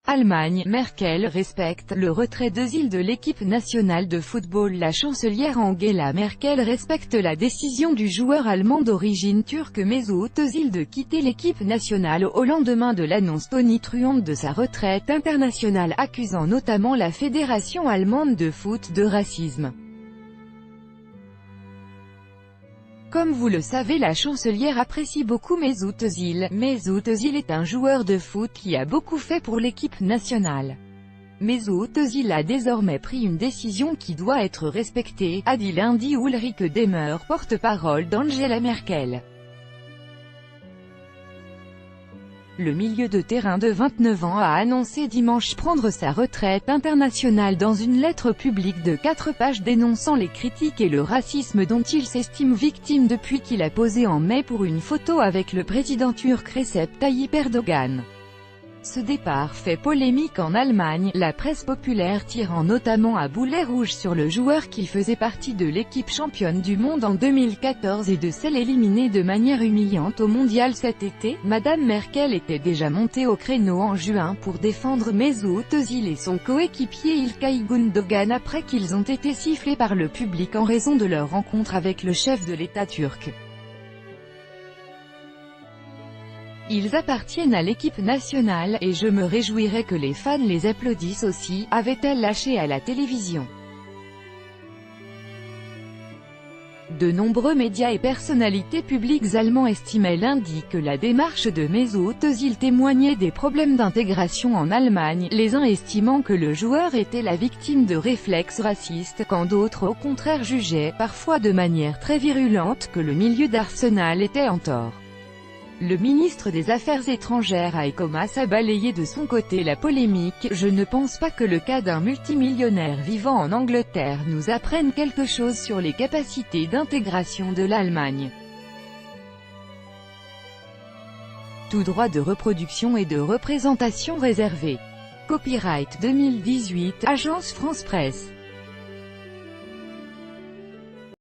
Allemagne, Merkel respecte le retrait d'Özil de l'équipe nationale de football. La chancelière Angela Merkel respecte la décision du joueur allemand d'origine turque Mesut Özil de quitter l'équipe nationale au lendemain de l'annonce tonitruante de sa retraite internationale, accusant notamment la Fédération allemande de foot de racisme. Comme vous le savez, la chancelière apprécie beaucoup Mesut Özil. Mesut Özil est un joueur de foot qui a beaucoup fait pour l'équipe nationale. Mesut Özil a désormais pris une décision qui doit être respectée, a dit lundi Ulrike Demmer, porte-parole d'Angela Merkel. Le milieu de terrain de 29 ans a annoncé dimanche prendre sa retraite internationale dans une lettre publique de 4 pages dénonçant les critiques et le racisme dont il s'estime victime depuis qu'il a posé en mai pour une photo avec le président turc Recep Tayyip Erdogan. Ce départ fait polémique en Allemagne, la presse populaire tirant notamment à boulet rouge sur le joueur qui faisait partie de l'équipe championne du monde en 2014 et de celle éliminée de manière humiliante au mondial cet été. Madame Merkel était déjà montée au créneau en juin pour défendre Mesut Özil et son coéquipier İlkay Gündoğan après qu'ils ont été sifflés par le public en raison de leur rencontre avec le chef de l'État turc. Ils appartiennent à l'équipe nationale, et je me réjouirais que les fans les applaudissent aussi, avait-elle lâché à la télévision. De nombreux médias et personnalités publiques allemands estimaient lundi que la démarche de Mesut Özil témoignait des problèmes d'intégration en Allemagne, les uns estimant que le joueur était la victime de réflexes racistes, quand d'autres au contraire jugeaient, parfois de manière très virulente, que le milieu d'Arsenal était en tort. Le ministre des Affaires étrangères a commencé à balayer de son côté la polémique. Je ne pense pas que le cas d'un multimillionnaire vivant en Angleterre nous apprenne quelque chose sur les capacités d'intégration de l'Allemagne. Tout droit de reproduction et de représentation réservé. Copyright 2018, Agence France Presse.